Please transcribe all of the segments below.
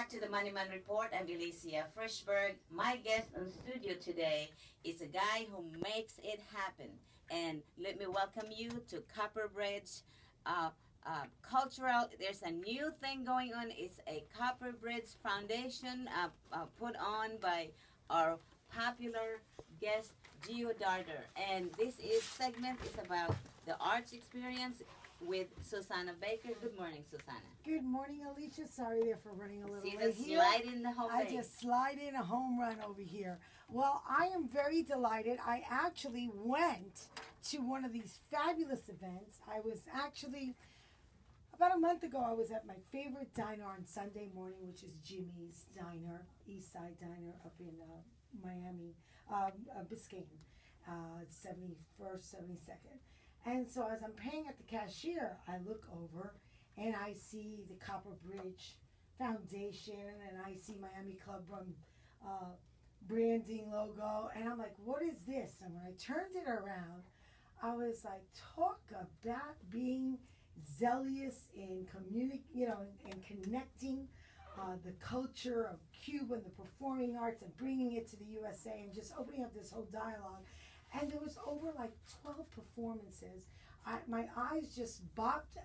back to the Money Man Report. I'm Alicia Frischberg. My guest in studio today is a guy who makes it happen. And let me welcome you to Copperbridge Cultural. There's a new thing going on. It's a Copperbridge Foundation put on by our popular guest, Geo Darder. And this segment is about the arts experience with Susana Baker. Good morning, Susana. Good morning, Alicia. Sorry there for running a little See late the here. slide in the home I base. just slide in a home run over here. Well, I am very delighted. I actually went to one of these fabulous events. I was actually, about a month ago, I was at my favorite diner on Sunday morning, which is Jimmy's Diner, East Side Diner up in Miami, Biscayne, 71st, 72nd. And so as I'm paying at the cashier, I look over and I see the Copperbridge Foundation and I see Miami Club Rum branding logo. And I'm like, what is this? And when I turned it around, I was like, talk about being zealous in in connecting the culture of Cuba and the performing arts and bringing it to the USA and just opening up this whole dialogue. And there was over like 12 performances. My eyes just bopped,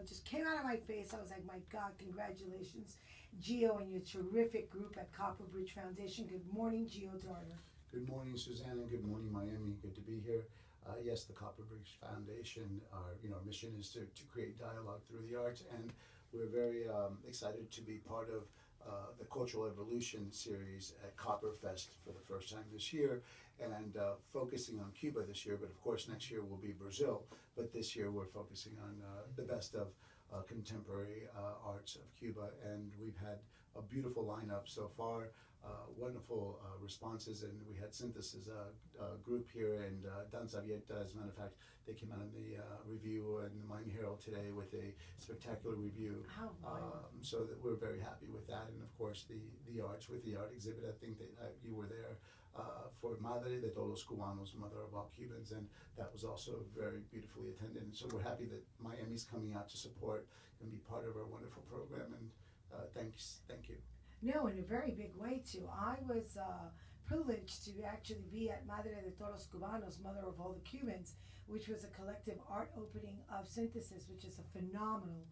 just came out of my face. I was like, my God, congratulations, Geo, and your terrific group at Copperbridge Foundation. Good morning, Geo Darder. Good morning, Susanna. Good morning, Miami. Good to be here. Yes, the Copperbridge Foundation, our mission is to create dialogue through the arts, and we're very excited to be part of the Cultural Evolution series at Copperfest for the first time this year, and focusing on Cuba this year, but of course next year will be Brazil, but this year we're focusing on the best of contemporary arts of Cuba, and we've had a beautiful lineup so far, wonderful responses, and we had Synthesis group here, and Danza Abierta, as a matter of fact, they came out in the review in the Miami Herald today with a spectacular review. So that we're very happy with that, and of course the arts with the art exhibit. I think that you were there for Madre de Todos los Cubanos, Mother of all Cubans, and that was also very beautifully attended. And so we're happy that Miami's coming out to support and be part of our wonderful program, and thank you. No, in a very big way too. I was privileged to actually be at Madre de Todos Cubanos, Mother of all the Cubans, which was a collective art opening of Synthesis, which is a phenomenal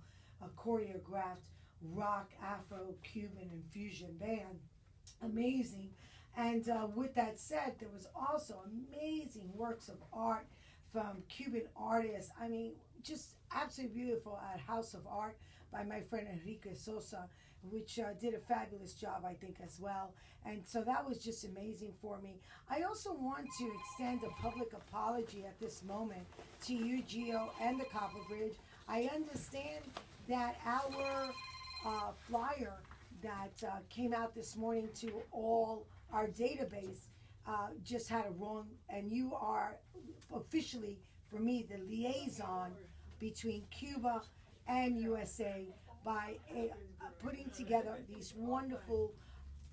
choreographed rock, Afro-Cuban and fusion band. Amazing. And with that said, there was also amazing works of art from Cuban artists. I mean, just absolutely beautiful at House of Art by my friend Enrique Sosa, which did a fabulous job, I think, as well. And so that was just amazing for me. I also want to extend a public apology at this moment to you, Geo, and the Copperbridge. I understand that our flyer that came out this morning to all our database just had a wrong, and you are officially, for me, the liaison between Cuba and USA by putting together these wonderful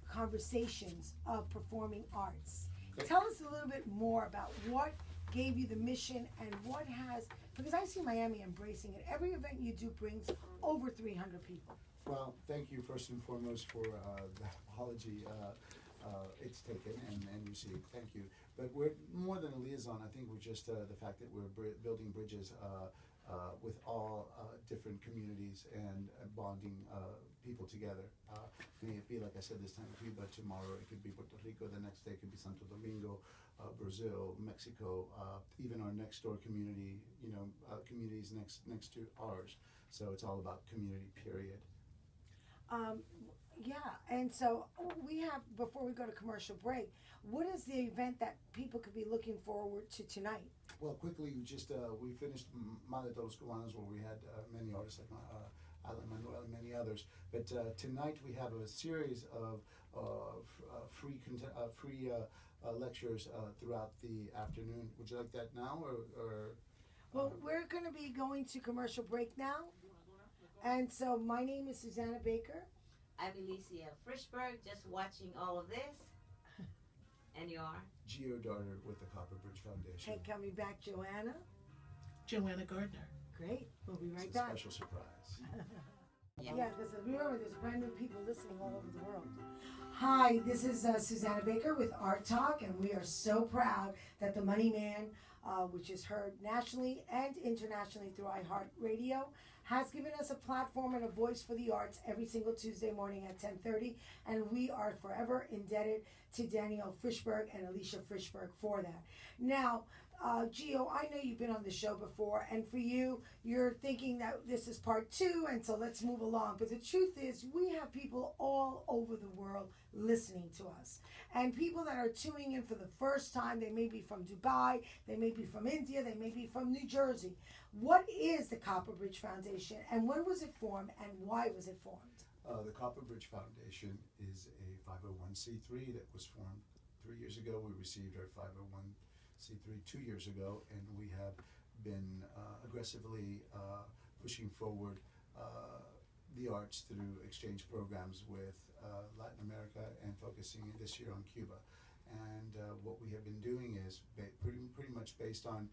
conversations of performing arts. Tell us a little bit more about what gave you the mission and what has, because I see Miami embracing it. Every event you do brings over 300 people. Well, thank you first and foremost for the apology it's taken and received. Thank you. But we're more than a liaison. I think we're just the fact that we're building bridges with all different communities and bonding people together. May it be, like I said, this time Cuba, tomorrow it could be Puerto Rico, the next day it could be Santo Domingo, Brazil, Mexico, even our next door community, communities next to ours. So it's all about community, period. Yeah, and so we have, before we go to commercial break, what is the event that people could be looking forward to tonight? Well, quickly, we finished Madre de Todos Cubanos, where we had many artists like Alan Manuel and many others. But tonight we have a series of free lectures throughout the afternoon. Would you like that now, or Well, we're going to be going to commercial break now. And so my name is Susana Baker. I'm Alicia Frischberg, just watching all of this. And you are? Geo Darder with the Copperbridge Foundation. Hey, coming back, Joanna. Joanna Gardner. Great. We'll be right It's a back. special surprise. Yeah. Yeah, because remember, there's brand new people listening all over the world. Hi, this is Susana Baker with Art Talk, and we are so proud that the Money Man, which is heard nationally and internationally through iHeartRadio, has given us a platform and a voice for the arts every single Tuesday morning at 10:30, and we are forever indebted to Danielle Frischberg and Alicia Frischberg for that. Now, Gio, I know you've been on the show before, and for you, you're thinking that this is part 2, and so let's move along. But the truth is, we have people all over the world listening to us. And people that are tuning in for the first time, they may be from Dubai, they may be from India, they may be from New Jersey. What is the Copperbridge Foundation, and when was it formed, and why was it formed? The Copperbridge Foundation is a 501c3 that was formed 3 years ago. We received our 501c3 2 years ago, and we have been aggressively pushing forward the arts through exchange programs with Latin America and focusing this year on Cuba. And what we have been doing is pretty much based on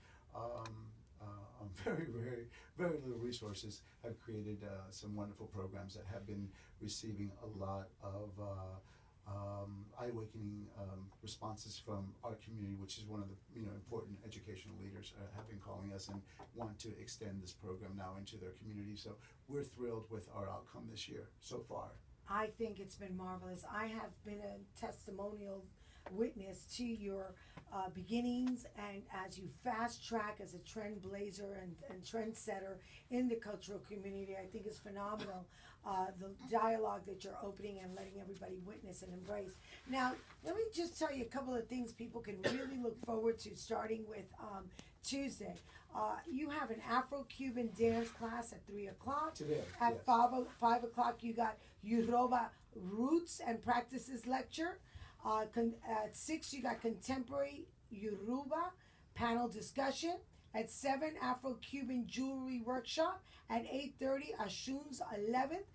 very little resources, have created some wonderful programs that have been receiving a lot of eye-awakening responses from our community, which is one of the important educational leaders have been calling us and want to extend this program now into their community. So we're thrilled with our outcome this year so far. I think it's been marvelous. I have been a testimonial witness to your beginnings, and as you fast track as a trend blazer and trendsetter in the cultural community, I think is phenomenal. The dialogue that you're opening and letting everybody witness and embrace. Now, let me just tell you a couple of things people can really look forward to starting with Tuesday. You have an Afro-Cuban dance class at 3 o'clock. Today, At yes. 5 o'clock, you got Yoruba Roots and Practices Lecture. At 6, you got Contemporary Yoruba panel discussion. At 7, Afro-Cuban Jewelry Workshop. At 8:30, Ashun's 11th,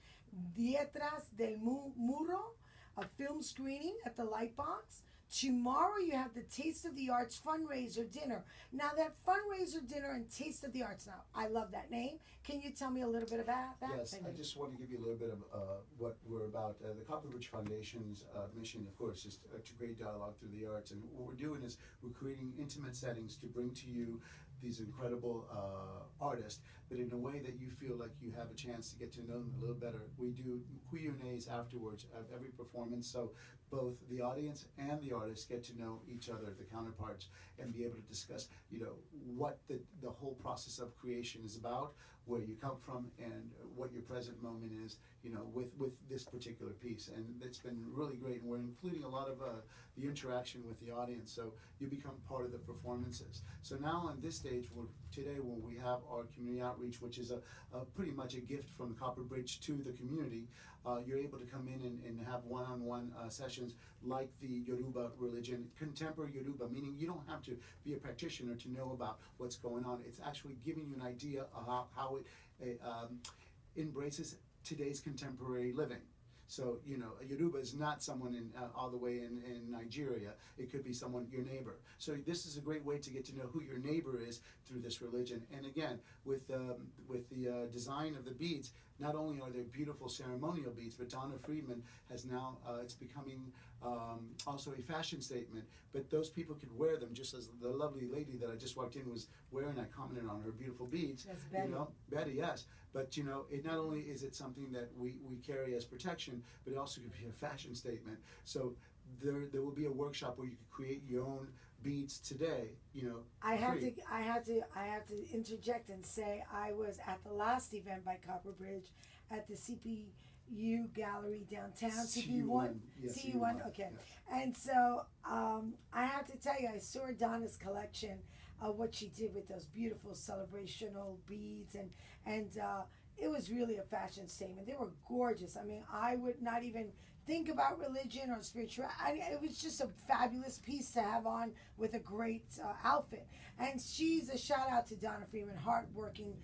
Dietras del Muro, a film screening at the Lightbox. Tomorrow, you have the Taste of the Arts fundraiser dinner. Now, that fundraiser dinner and Taste of the Arts, now, I love that name. Can you tell me a little bit about that? Yes, I just want to give you a little bit of what we're about. The Copperbridge Foundation's mission, of course, is to create dialogue through the arts. And what we're doing is we're creating intimate settings to bring to you these incredible artists, but in a way that you feel like you have a chance to get to know them a little better. We do Q&As afterwards of every performance, so both the audience and the artists get to know each other, the counterparts, and be able to discuss, what the whole process of creation is about, where you come from, and what your present moment is, with this particular piece. And it's been really great, and we're including a lot of the interaction with the audience, so you become part of the performances. So now on this stage, today when we have our community outreach, which is a pretty much a gift from Copperbridge to the community, you're able to come in and have one-on-one sessions like the Yoruba religion, contemporary Yoruba, meaning you don't have to be a practitioner to know about what's going on. It's actually giving you an idea of how it embraces today's contemporary living. So, a Yoruba is not someone all the way in Nigeria. It could be someone, your neighbor. So this is a great way to get to know who your neighbor is through this religion. And again, with the design of the beads, not only are there beautiful ceremonial beads, but Donna Friedman has now, it's becoming also a fashion statement, but those people could wear them just as the lovely lady that I just walked in was wearing. I commented on her beautiful beads. That's Betty. Betty, yes. But it not only is it something that we carry as protection, but it also could be a fashion statement. So there will be a workshop where you can create your own beads today. I have to interject and say I was at the last event by Copperbridge at the CPU Gallery downtown. CP1. Yes, CU1. Okay. Yes. And so I have to tell you, I saw Donna's collection of what she did with those beautiful celebrational beads, and it was really a fashion statement. They were gorgeous. I mean, I would not even think about religion or spirituality. It was just a fabulous piece to have on with a great outfit. And she's a shout out to Donna Freeman, hardworking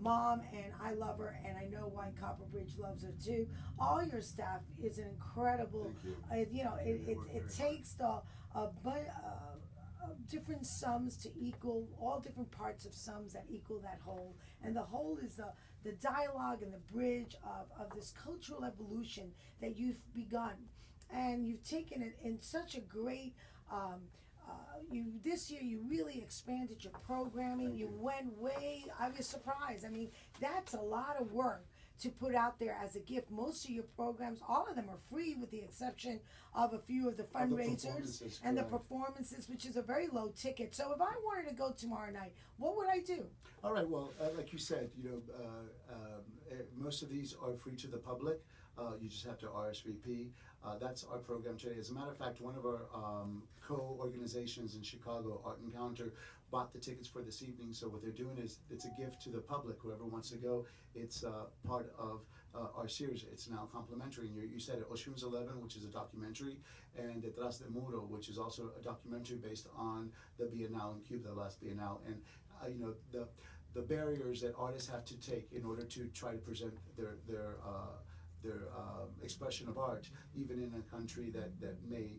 mom, and I love her, and I know why Copperbridge loves her too. All your staff is an incredible. Thank you. It takes different sums to equal all different parts of sums that equal that whole, and the whole is the dialogue and the bridge of this cultural evolution that you've begun, and you've taken it in such a great you this year you really expanded your programming. You went way. I was surprised. I mean, that's a lot of work to put out there as a gift. Most of your programs, all of them are free with the exception of a few of the fundraisers and the performances, which is a very low ticket. So if I wanted to go tomorrow night, what would I do? All right, well, like you said, most of these are free to the public. You just have to RSVP. That's our program today. As a matter of fact, one of our co-organizations in Chicago, Art Encounter, bought the tickets for this evening. So what they're doing is it's a gift to the public. Whoever wants to go, it's part of our series. It's now complimentary. And you said it, Oshun's 11, which is a documentary, and Detrás del Muro, which is also a documentary based on the Biennale in Cuba, the last Biennale. And the barriers that artists have to take in order to try to present their expression of art, even in a country that may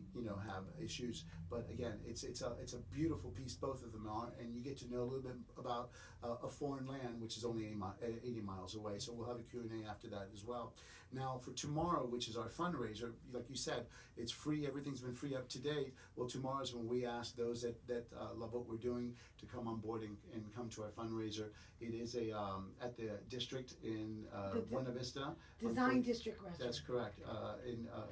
have issues. But again, it's a beautiful piece. Both of them are, and you get to know a little bit about a foreign land, which is only 80 miles away. So we'll have a Q&A after that as well. Now for tomorrow, which is our fundraiser, like you said, it's free. Everything's been free up to date. Well, tomorrow is when we ask those that love what we're doing to come on board and come to our fundraiser. It is at the district in Buena Vista. Design District Restaurant. That's correct.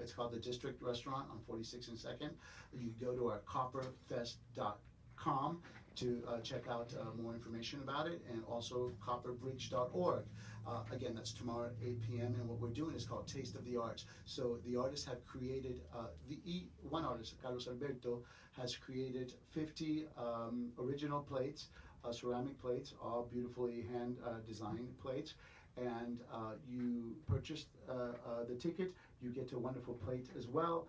It's called the District Restaurant on 46th and 2nd. You can go to our copperfest.com to check out more information about it, and also copperbridge.org. Again, that's tomorrow at 8 p.m. And what we're doing is called Taste of the Arts. So the artists have created, one artist, Carlos Alberto, has created 50 original plates, ceramic plates, all beautifully hand designed plates. And you purchase the ticket, you get a wonderful plate as well,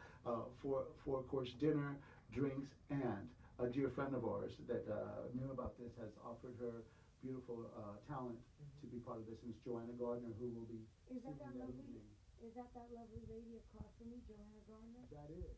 four-course dinner, drinks, and a dear friend of ours that knew about this has offered her beautiful talent to be part of this, and it's Joanna Gardner, who will be. Is that lovely? Is that lovely lady across from me, Joanna Gardner? That is.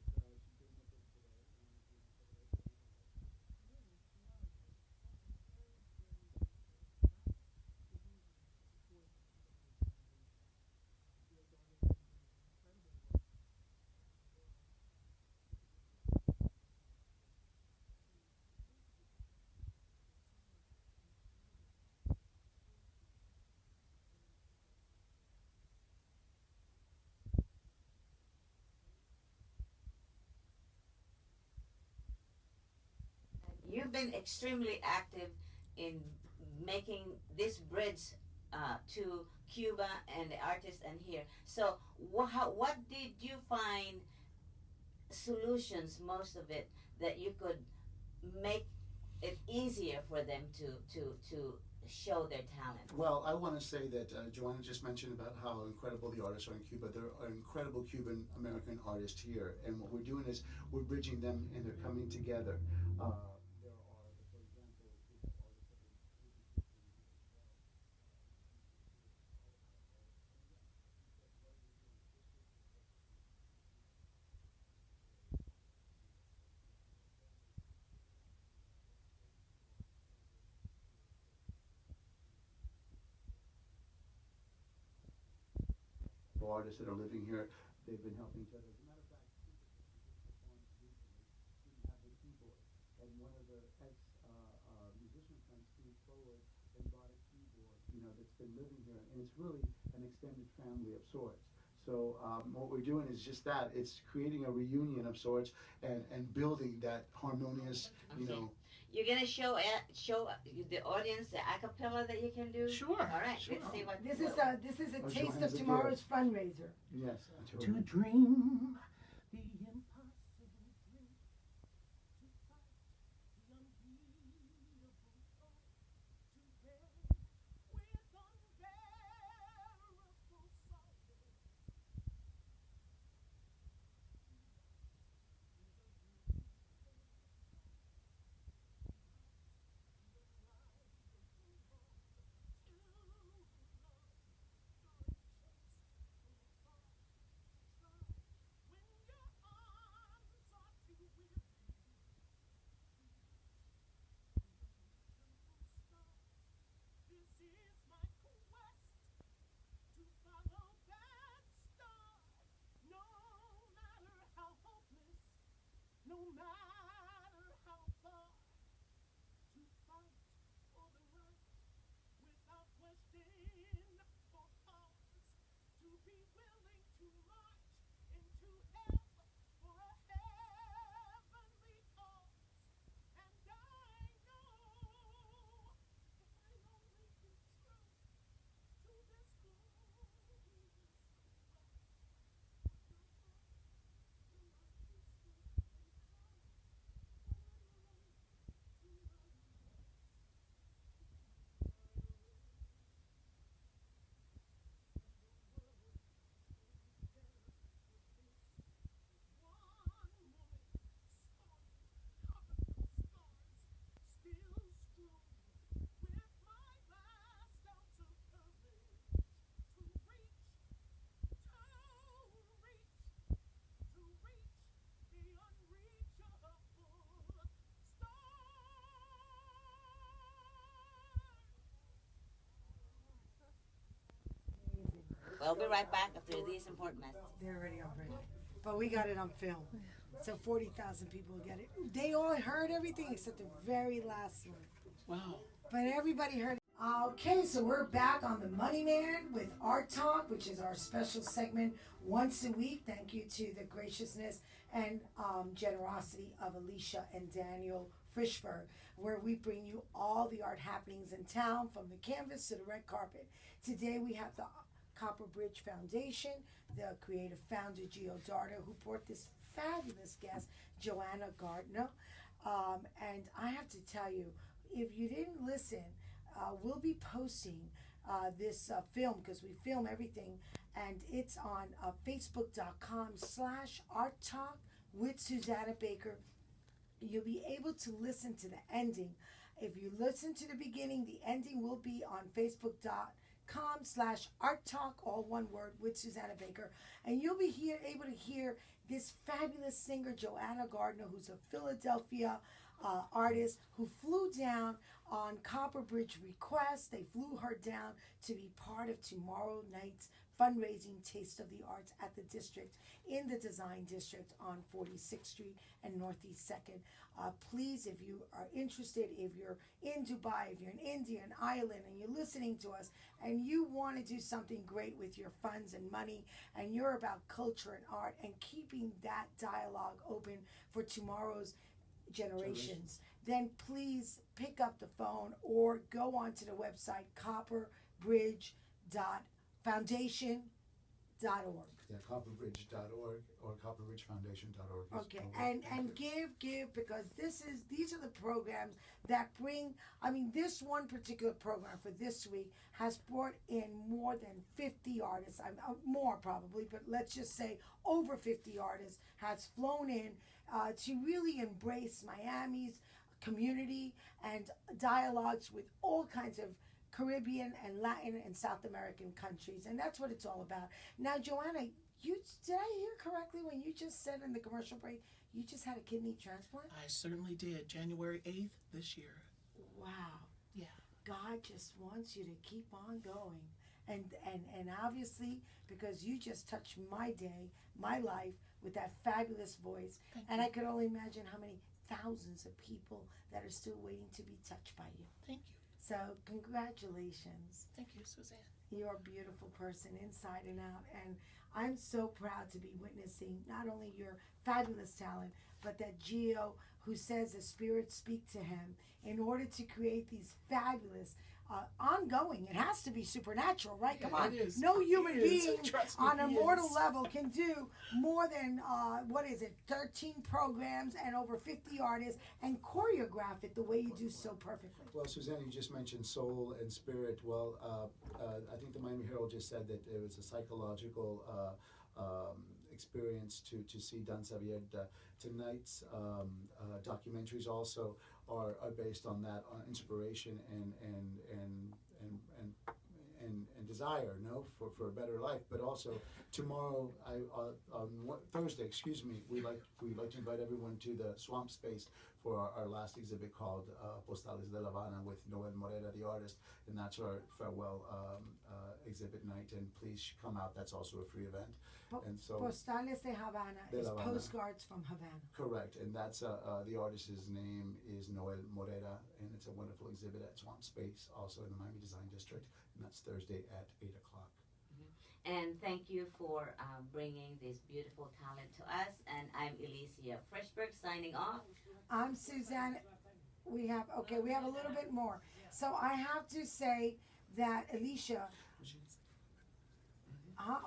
You've been extremely active in making this bridge to Cuba and the artists and here. So what did you find solutions, most of it, that you could make it easier for them to show their talent? Well, I want to say that Joanna just mentioned about how incredible the artists are in Cuba. There are incredible Cuban American artists here, and what we're doing is we're bridging them, and they're coming together. Artists that are living here, they've been helping each other. As a matter of fact, didn't have the keyboard, and one of the musician friends came forward and bought a keyboard, that's been living here, and it's really an extended family of sorts. So what we're doing is just that. It's creating a reunion of sorts and building that harmonious, You're gonna show the audience the acapella that you can do. Sure. All right. Sure. Let's see what. This is a taste of tomorrow's fundraiser. Yes. To dream the impossible dream, to fight the unbeatable fight, to bear with unbearable sorrow. When We'll be right back after these important messages. They're already on break. But we got it on film. So 40,000 people get it. They all heard everything except the very last one. Wow. But everybody heard it. Okay, so we're back on the Money Man with Art Talk, which is our special segment once a week. Thank you to the graciousness and generosity of Alicia and Daniel Frischberg, where we bring you all the art happenings in town, from the canvas to the red carpet. Today we have the Copperbridge Foundation, the creative founder Geo Darder, who brought this fabulous guest, Joanna Gardner. And I have to tell you, if you didn't listen, we'll be posting this film, because we film everything, and it's on facebook.com/ARTTALK with Susana Baker. You'll be able to listen to the ending. If you listen to the beginning, the ending will be on facebook.com/ARTTALK, all one word, with Susana Baker. And you'll be able to hear this fabulous singer, Joanna Gardner, who's a Philadelphia artist who flew down on Copperbridge request. They flew her down to be part of tomorrow night's fundraising Taste of the Arts at the district, in the Design District on 46th Street and Northeast 2nd. Please, if you are interested, if you're in Dubai, if you're in India and Ireland, and you're listening to us, and you want to do something great with your funds and money, and you're about culture and art and keeping that dialogue open for tomorrow's generations, then please pick up the phone or go onto the website copperbridge.foundation.org. Yeah, copperbridge.org or copperbridgefoundation.org. Okay, and give, because these are the programs that bring. I mean, this one particular program for this week has brought in more than 50 artists. More probably, but let's just say over 50 artists has flown in to really embrace Miami's community and dialogues with all kinds of Caribbean and Latin and South American countries, and that's what it's all about. Now, Joanna, did I hear correctly when you just said in the commercial break you just had a kidney transplant? I certainly did. January 8th this year. Wow. Yeah. God just wants you to keep on going. And obviously, because you just touched my day, my life, with that fabulous voice. And I could only imagine how many thousands of people that are still waiting to be touched by you. Thank you. So congratulations. Thank you, Suzanne. You're a beautiful person inside and out. And I'm so proud to be witnessing not only your fabulous talent, but that Geo, who says the spirits speak to him in order to create these fabulous ongoing. It has to be supernatural, right? Yeah, Come on. it is. No human It is. being Trust me, on a it mortal is. level can do more than 13 programs and over 50 artists and choreograph it the way you do so perfectly. Well, Suzanne, you just mentioned soul and spirit. Well, I think the Miami Herald just said that it was a psychological experience to see Danza Abierta. Tonight's documentaries also are based on that inspiration and desire, for a better life. But also tomorrow, on Thursday, we'd like to invite everyone to the Swamp Space for our last exhibit called Postales de La Habana with Noel Morera, the artist, and that's our farewell exhibit night. And please come out. That's also a free event. And so Postales de Havana is postcards from Havana. Correct, and that's the artist's name is Noel Morera, and it's a wonderful exhibit at Swamp Space, also in the Miami Design District, and that's Thursday at 8 o'clock. And thank you for bringing this beautiful talent to us. And I'm Alicia Frischberg signing off. I'm Suzanne. We have a little bit more. So I have to say that Alicia.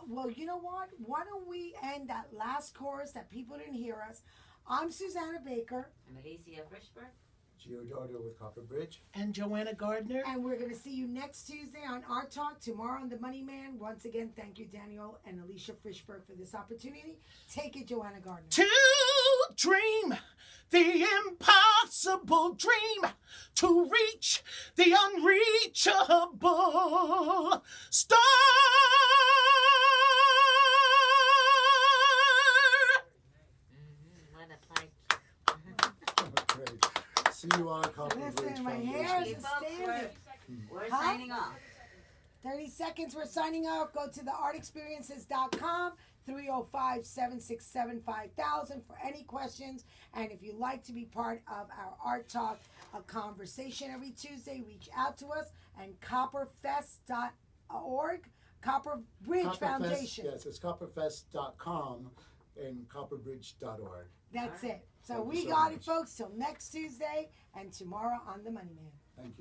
Well, you know what? Why don't we end that last chorus that people didn't hear us? I'm Susana Baker. I'm Alicia Frischberg. Geo Darder with Copperbridge. And Joanna Gardner. And we're going to see you next Tuesday on Art Talk, tomorrow on The Money Man. Once again, thank you, Daniel and Alicia Frischberg, for this opportunity. Take it, Joanna Gardner. To dream the impossible dream, to reach the unreachable star. What a pleasure. Great. See you all at Copperbridge Listen, my Foundation. hair is Okay, folks, standing. we're signing off. 30 seconds. We're signing out. Go to the artexperiences.com, 305-767-5000 for any questions. And if you'd like to be part of our Art Talk, a conversation every Tuesday, reach out to us and copperfest.org, Copperbridge Foundation. Yes, it's copperfest.com and copperbridge.org. That's it. So Thank you we so got it, much. folks, till next Tuesday and tomorrow on The Money Man. Thank you.